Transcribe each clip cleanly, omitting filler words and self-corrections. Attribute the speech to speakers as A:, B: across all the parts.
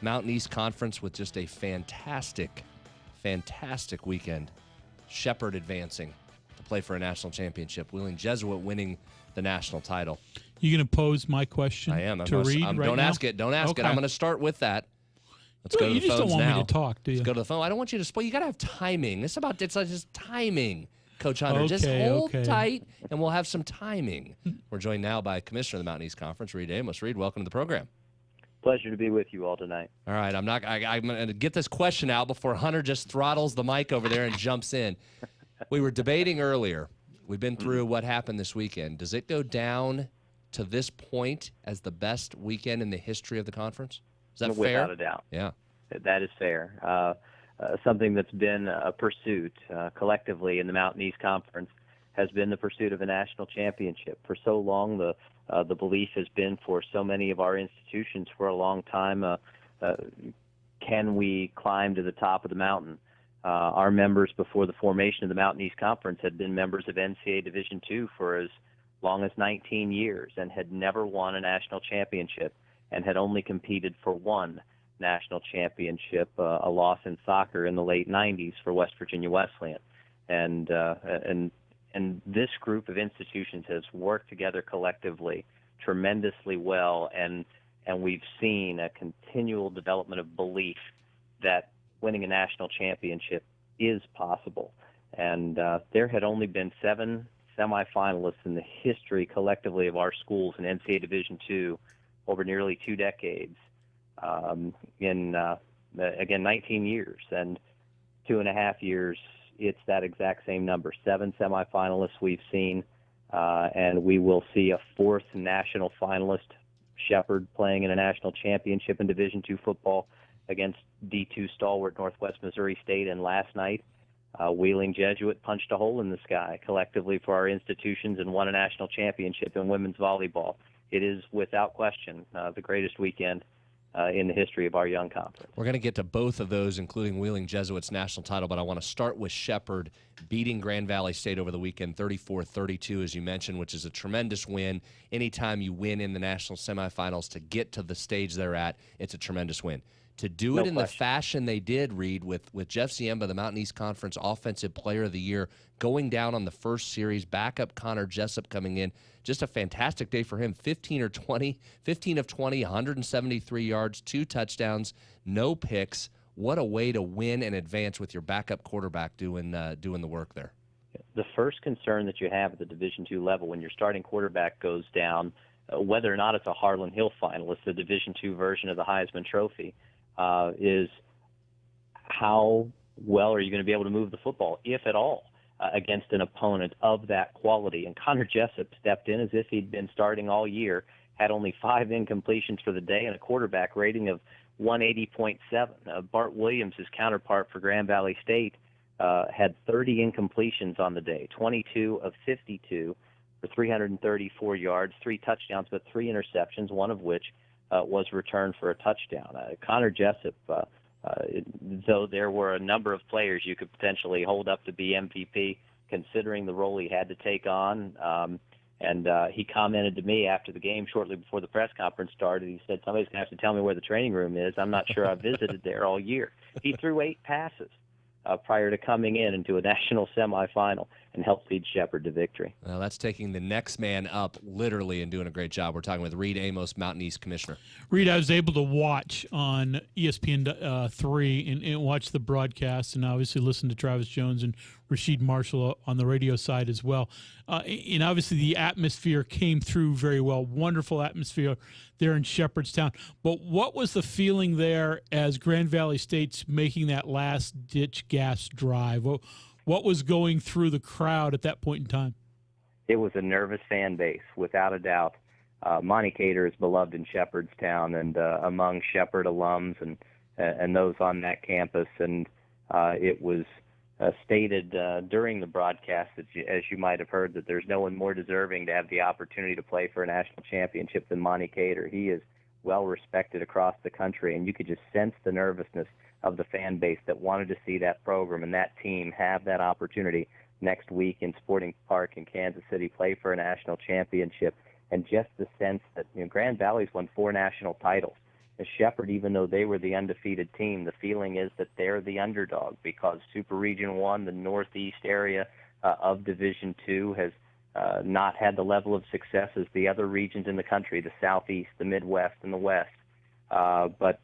A: Mountain East Conference with just a fantastic weekend. Shepherd advancing to play for a national championship. Wheeling Jesuit winning the national title.
B: You going to pose my question
A: I am.
B: to Reid right
A: don't
B: now?
A: ask it. Don't ask it. I'm going to start with that. Let's go to the phones now.
B: You just don't want me to talk, do you?
A: Let's go to the phone. I don't want you to spoil. You got to have timing. It's just timing, Coach Hunter. Just hold tight, and we'll have some timing. We're joined now by Commissioner of the Mountain East Conference, Reid Amos. Reid, welcome to the program.
C: Pleasure to be with you all tonight.
A: All right, I'm going to get this question out before Hunter just throttles the mic over there and jumps in. We were debating earlier. We've been through what happened this weekend. Does it go down to this point as the best weekend in the history of the conference? Is that fair?
C: Without a doubt.
A: Yeah.
C: That is fair. Something that's been a pursuit collectively in the Mountain East Conference has been the pursuit of a national championship. For so long, the belief has been for so many of our institutions for a long time, can we climb to the top of the mountain? Our members before the formation of the Mountain East Conference had been members of NCAA Division II for as long as 19 years and had never won a national championship and had only competed for one national championship, a loss in soccer in the late 90s for West Virginia Wesleyan. And this group of institutions has worked together collectively tremendously well, and we've seen a continual development of belief that winning a national championship is possible. And there had only been 7 semifinalists in the history collectively of our schools in NCAA Division II over nearly 2 decades. In 19 years, and 2.5 years, it's that exact same number. 7 semifinalists we've seen, and we will see a 4th national finalist, Shepherd, playing in a national championship in Division II football against D2 stalwart Northwest Missouri State. And last night, Wheeling Jesuit punched a hole in the sky collectively for our institutions and won a national championship in women's volleyball. It is, without question, the greatest weekend in the history of our young conference.
A: We're going to get to both of those, including Wheeling Jesuit's national title, but I want to start with Shepherd beating Grand Valley State over the weekend 34-32, as you mentioned, which is a tremendous win. Anytime you win in the national semifinals to get to the stage they're at, it's a tremendous win. To do it in the fashion they did, Reid, with Jeff Ziemba, the Mountain East Conference Offensive Player of the Year, going down on the first series, backup Connor Jessup coming in. Just a fantastic day for him. 15 of 20, 173 yards, 2 touchdowns, no picks. What a way to win and advance with your backup quarterback doing the work there.
C: The first concern that you have at the Division II level when your starting quarterback goes down, whether or not it's a Harlan Hill finalist, the Division II version of the Heisman Trophy, is how well are you going to be able to move the football, if at all, against an opponent of that quality. And Connor Jessup stepped in as if he'd been starting all year, had only 5 incompletions for the day and a quarterback rating of 180.7. Bart Williams, his counterpart for Grand Valley State, had 30 incompletions on the day, 22 of 52 for 334 yards, 3 touchdowns, but 3 interceptions, one of which was returned for a touchdown. Connor Jessup, though there were a number of players you could potentially hold up to be MVP, considering the role he had to take on, and he commented to me after the game shortly before the press conference started. He said, somebody's going to have to tell me where the training room is. I'm not sure I've visited there all year. He threw 8 passes prior to coming into a national semifinal and helped lead Shepherd to victory.
A: Well, that's taking the next man up literally and doing a great job. We're talking with Reid Amos, Mountain East Commissioner.
B: Reid, I was able to watch on ESPN 3 and watch the broadcast, and obviously listen to Travis Jones and Rasheed Marshall on the radio side as well. And obviously the atmosphere came through very well. Wonderful atmosphere there in Shepherdstown. But what was the feeling there as Grand Valley State's making that last-ditch gas drive? What was going through the crowd at that point in time?
C: It was a nervous fan base, without a doubt. Monty Cater is beloved in Shepherdstown and among Shepherd alums and those on that campus. And it was stated during the broadcast, that as you might have heard, that there's no one more deserving to have the opportunity to play for a national championship than Monty Cater. He is well respected across the country, and you could just sense the nervousness of the fan base that wanted to see that program and that team have that opportunity next week in Sporting Park in Kansas City, play for a national championship. And just the sense that Grand Valley's won 4 national titles, Shepherd, even though they were the undefeated team, the feeling is that they're the underdog because Super Region 1, the northeast area of Division 2, has not had the level of success as the other regions in the country, the southeast, the Midwest, and the West. But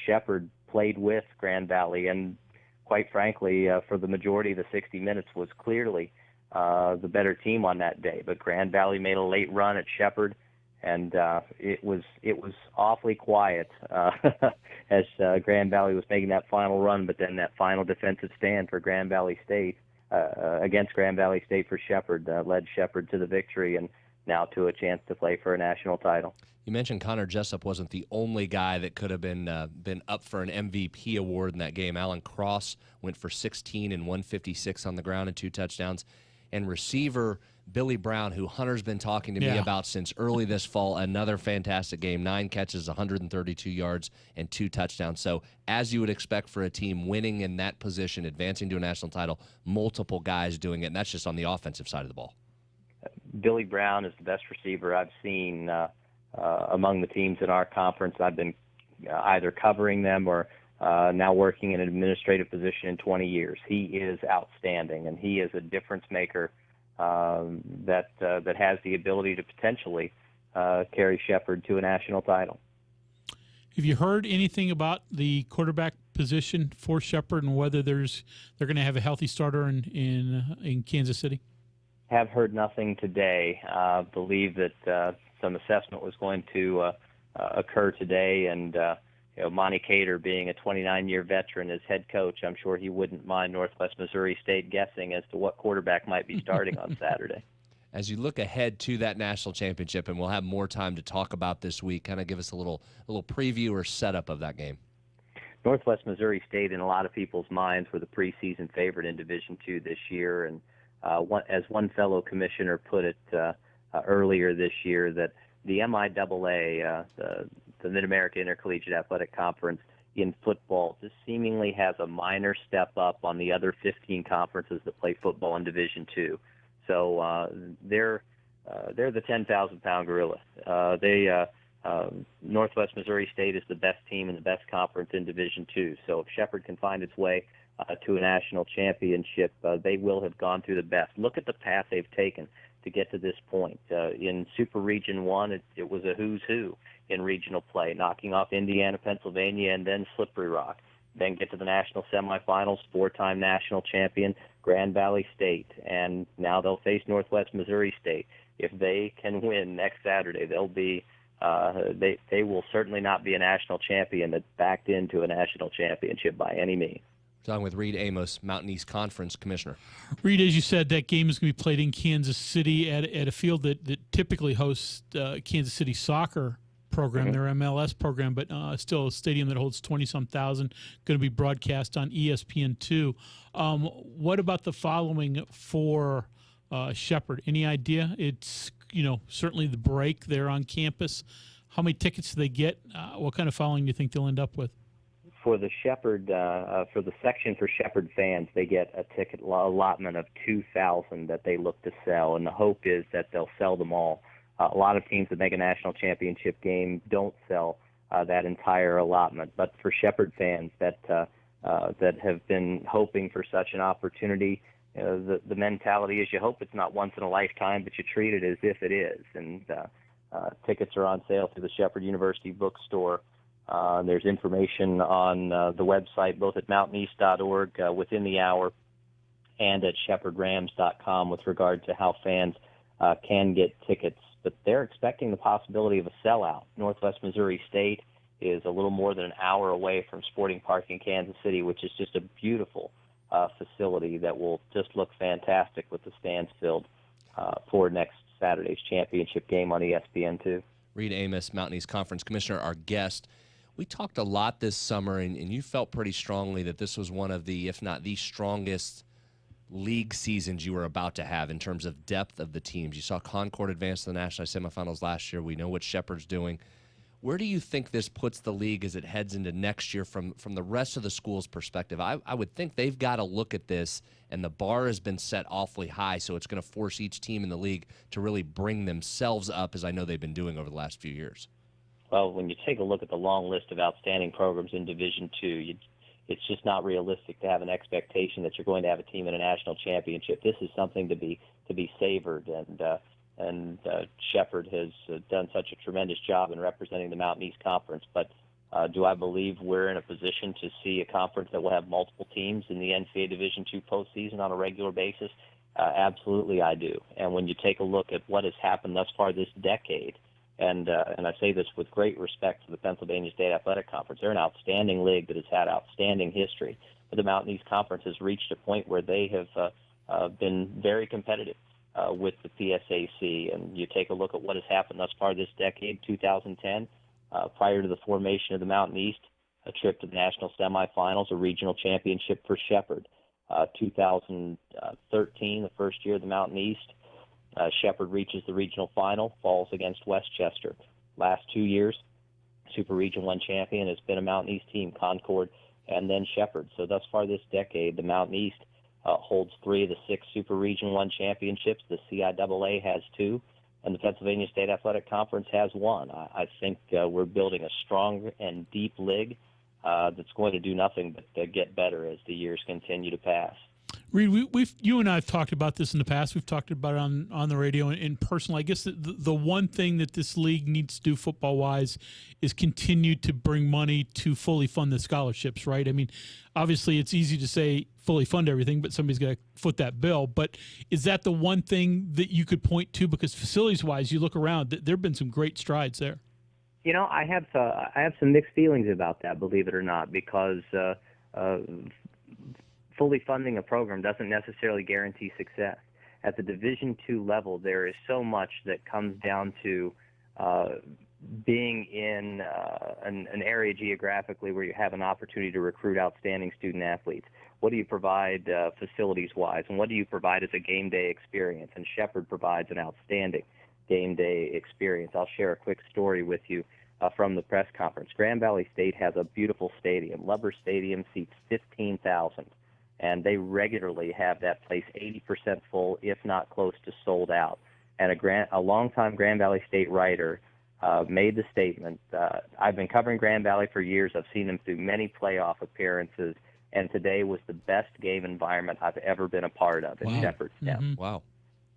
C: Shepherd played with Grand Valley, and quite frankly, for the majority of the 60 minutes was clearly the better team on that day. But Grand Valley made a late run at Shepherd, and it was awfully quiet as Grand Valley was making that final run. But then that final defensive stand for Grand Valley State against Grand Valley State for Shepherd led Shepherd to the victory and now to a chance to play for a national title.
A: You mentioned Connor Jessup wasn't the only guy that could have been up for an MVP award in that game. Alan Cross went for 16 and 156 on the ground and 2 touchdowns. And receiver Billy Brown, who Hunter's been talking to me about since early this fall, another fantastic game, 9 catches, 132 yards, and 2 touchdowns. So as you would expect for a team winning in that position, advancing to a national title, multiple guys doing it, and that's just on the offensive side of the ball.
C: Billy Brown is the best receiver I've seen among the teams in our conference. I've been either covering them or now working in an administrative position in 20 years. He is outstanding, and he is a difference maker that has the ability to potentially carry Shepherd to a national title.
B: Have you heard anything about the quarterback position for Shepherd and whether they're going to have a healthy starter in Kansas City?
C: Have heard nothing today. Believe that some assessment was going to occur today, and Monty Cater, being a 29-year veteran as head coach, I'm sure he wouldn't mind Northwest Missouri State guessing as to what quarterback might be starting on Saturday.
A: As you look ahead to that national championship, and we'll have more time to talk about this week, kind of give us a little preview or setup of that game.
C: Northwest Missouri State, in a lot of people's minds, were the preseason favorite in Division II this year, and as one fellow commissioner put it earlier this year, that the MIAA, the Mid-America Intercollegiate Athletic Conference in football, just seemingly has a minor step up on the other 15 conferences that play football in Division II. So they're the 10,000-pound gorilla. Northwest Missouri State is the best team in the best conference in Division II. So if Shepherd can find its way to a national championship, they will have gone through the best. Look at the path they've taken to get to this point. In Super Region 1, it was a who's who in regional play, knocking off Indiana, Pennsylvania, and then Slippery Rock. Then get to the national semifinals, 4-time national champion Grand Valley State, and now they'll face Northwest Missouri State. If they can win next Saturday, they'll be they will certainly not be a national champion that's backed into a national championship by any means.
A: Talking with Reid Amos, Mountain East Conference Commissioner.
B: Reid, as you said, that game is going to be played in Kansas City at a field that typically hosts Kansas City soccer program, their MLS program, but still a stadium that holds 20-some thousand, going to be broadcast on ESPN2. What about the following for Shepherd? Any idea? It's, certainly the break there on campus. How many tickets do they get? What kind of following do you think they'll end up with?
C: For the Shepherd, for the section for Shepherd fans, they get a ticket allotment of 2,000 that they look to sell, and the hope is that they'll sell them all. A lot of teams that make a national championship game don't sell that entire allotment, but for Shepherd fans that have been hoping for such an opportunity, the mentality is you hope it's not once in a lifetime, but you treat it as if it is. And tickets are on sale through the Shepherd University bookstore. There's information on the website, both at mountaineast.org within the hour and at shepherdrams.com with regard to how fans can get tickets. But they're expecting the possibility of a sellout. Northwest Missouri State is a little more than an hour away from Sporting Park in Kansas City, which is just a beautiful facility that will just look fantastic with the stands filled for next Saturday's championship game on ESPN2.
A: Reid Amos, Mountain East Conference Commissioner, our guest. We talked a lot this summer, and you felt pretty strongly that this was one of the, if not the strongest league seasons you were about to have in terms of depth of the teams. You saw Concord advance to the national semifinals last year. We know what Shepherd's doing. Where do you think this puts the league as it heads into next year from the rest of the school's perspective? I would think they've got to look at this, and the bar has been set awfully high, so it's going to force each team in the league to really bring themselves up, as I know they've been doing over the last few years.
C: Well, when you take a look at the long list of outstanding programs in Division II, it's just not realistic to have an expectation that you're going to have a team in a national championship. This is something to be savored, and Shepherd has done such a tremendous job in representing the Mountain East Conference. But do I believe we're in a position to see a conference that will have multiple teams in the NCAA Division II postseason on a regular basis? Absolutely, I do. And when you take a look at what has happened thus far this decade, and I say this with great respect to the Pennsylvania State Athletic Conference, they're an outstanding league that has had outstanding history. But the Mountain East Conference has reached a point where they have been very competitive with the PSAC. And you take a look at what has happened thus far this decade, 2010, prior to the formation of the Mountain East, a trip to the national semifinals, a regional championship for Shepherd. 2013, the first year of the Mountain East, Shepherd reaches the regional final, falls against Westchester. Last 2 years, Super Region 1 champion has been a Mountain East team, Concord and then Shepherd. So thus far this decade, the Mountain East holds 3 of the 6 Super Region 1 championships. The CIAA has 2, and the Pennsylvania State Athletic Conference has 1. I think we're building a strong and deep league that's going to do nothing but get better as the years continue to pass.
B: Reid, you and I have talked about this in the past. We've talked about it on the radio and in personal. I guess the one thing that this league needs to do football-wise is continue to bring money to fully fund the scholarships, right? I mean, obviously it's easy to say fully fund everything, but somebody's got to foot that bill. But is that the one thing that you could point to? Because facilities-wise, you look around, there have been some great strides there.
C: You know, I have some mixed feelings about that, believe it or not, because fully funding a program doesn't necessarily guarantee success. At the Division II level, there is so much that comes down to being in an area geographically where you have an opportunity to recruit outstanding student athletes. What do you provide facilities-wise, and what do you provide as a game day experience? And Shepherd provides an outstanding game day experience. I'll share a quick story with you from the press conference. Grand Valley State has a beautiful stadium. Lubber Stadium seats 15,000, and they regularly have that place 80% full, if not close to sold out. And a longtime Grand Valley State writer made the statement, I've been covering Grand Valley for years. I've seen them through many playoff appearances, and today was the best game environment I've ever been a part of in Shepherdstown.
B: Mm-hmm.
A: Wow.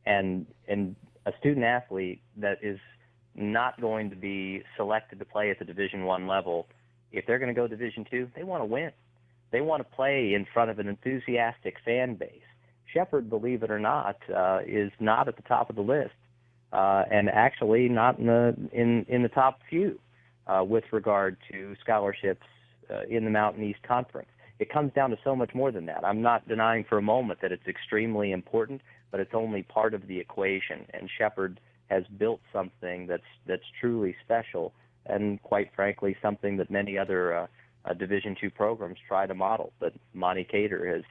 C: And a student athlete that is not going to be selected to play at the Division I level, if they're going to go Division II, they want to win. They want to play in front of an enthusiastic fan base. Shepherd, believe it or not, is not at the top of the list, and actually not in the top few with regard to scholarships in the Mountain East Conference. It comes down to so much more than that. I'm not denying for a moment that it's extremely important, but it's only part of the equation. And Shepherd has built something that's truly special, and quite frankly, something that many other Division II programs try to model. But Monty Cater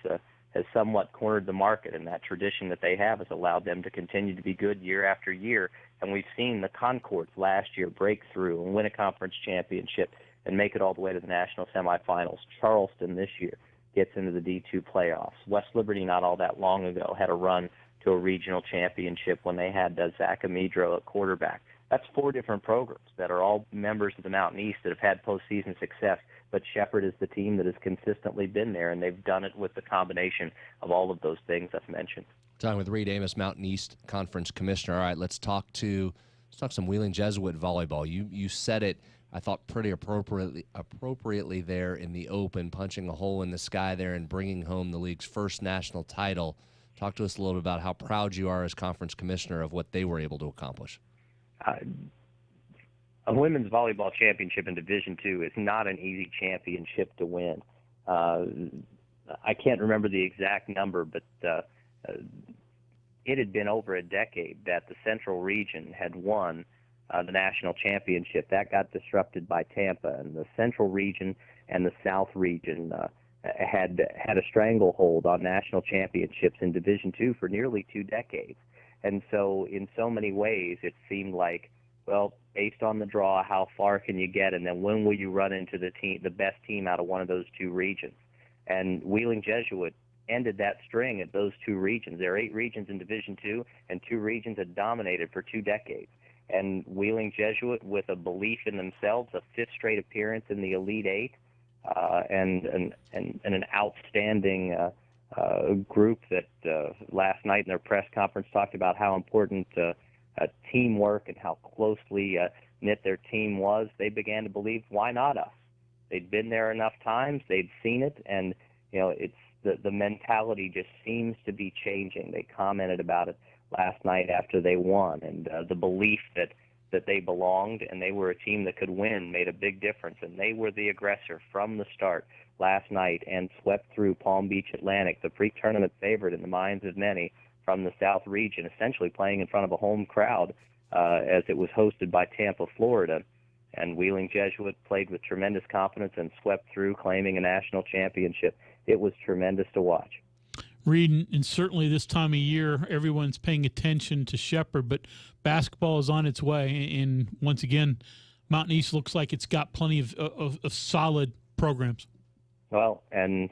C: has somewhat cornered the market, and that tradition that they have has allowed them to continue to be good year after year. And we've seen the Concords last year break through and win a conference championship and make it all the way to the national semifinals. Charleston this year gets into the D2 playoffs. West Liberty not all that long ago had a run to a regional championship when they had Zach Amidro at quarterback. That's 4 different programs that are all members of the Mountain East that have had postseason success, but Shepherd is the team that has consistently been there, and they've done it with the combination of all of those things I've mentioned.
A: Talking with Reid Amos, Mountain East Conference Commissioner. All right, let's talk some Wheeling Jesuit volleyball. You said it, I thought, pretty appropriately there in the open, punching a hole in the sky there and bringing home the league's first national title. Talk to us a little bit about how proud you are as conference commissioner of what they were able to accomplish.
C: A women's volleyball championship in Division II is not an easy championship to win. I can't remember the exact number, but it had been over a decade that the Central Region had won the national championship. That got disrupted by Tampa, and the Central Region and the South Region had a stranglehold on national championships in Division II for nearly 2 decades. And so in so many ways, it seemed like, well, based on the draw, how far can you get, and then when will you run into the best team out of one of those 2 regions? And Wheeling Jesuit ended that string at those 2 regions. There are 8 regions in Division II, and 2 regions had dominated for 2 decades. and Wheeling Jesuit with a belief in themselves, a fifth straight appearance in the Elite Eight, and an outstanding group that last night in their press conference talked about how important teamwork and how closely knit their team was. They began to believe, why not us? They'd been there enough times, they'd seen it, and it's the mentality just seems to be changing. They commented about it last night after they won, and the belief that they belonged and they were a team that could win made a big difference, and they were the aggressor from the start last night and swept through Palm Beach Atlantic, the pre-tournament favorite in the minds of many from the South region, essentially playing in front of a home crowd as it was hosted by Tampa, Florida. And Wheeling Jesuit played with tremendous confidence and swept through, claiming a national championship. It was tremendous to watch.
B: Reid, and certainly this time of year, everyone's paying attention to Shepherd, but basketball is on its way. And once again, Mountain East looks like it's got plenty of solid programs.
C: Well, and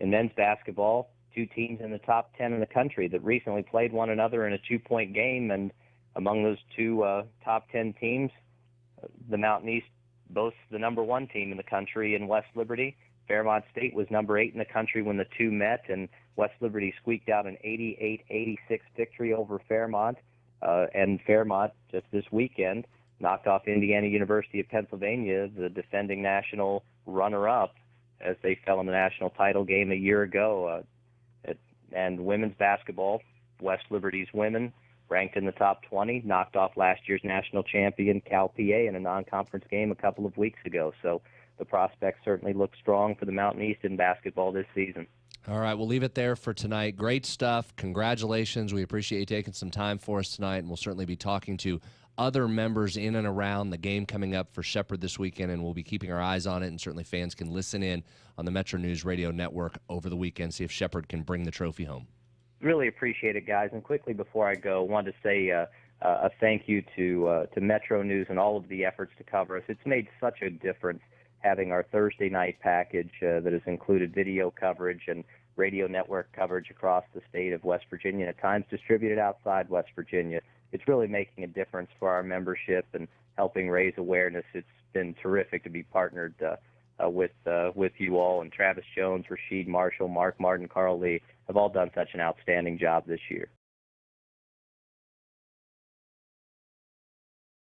C: in men's basketball, two teams in the top 10 in the country that recently played one another in a 2-point game. And among those two top 10 teams, the Mountain East boasts the number 1 team in the country in West Liberty. Fairmont State was number 8 in the country when the two met, and West Liberty squeaked out an 88-86 victory over Fairmont. And Fairmont, just this weekend, knocked off Indiana University of Pennsylvania, the defending national runner-up, as they fell in the national title game a year ago. And women's basketball, West Liberty's women, ranked in the top 20, knocked off last year's national champion Cal PA in a non-conference game a couple of weeks ago. So the prospects certainly look strong for the Mountain East in basketball this season.
A: All right, we'll leave it there for tonight. Great stuff. Congratulations. We appreciate you taking some time for us tonight, and we'll certainly be talking to other members in and around the game coming up for Shepherd this weekend, and we'll be keeping our eyes on it, and certainly fans can listen in on the Metro News Radio Network over the weekend, see if Shepherd can bring the trophy home.
C: Really appreciate it, guys. And quickly before I go, I wanted to say a thank you to Metro News and all of the efforts to cover us. It's made such a difference having our Thursday night package that has included video coverage and radio network coverage across the state of West Virginia, at times distributed outside West Virginia. It's really making a difference for our membership and helping raise awareness. It's been terrific to be partnered with you all. And Travis Jones, Rasheed Marshall, Mark Martin, Carl Lee have all done such an outstanding job this year.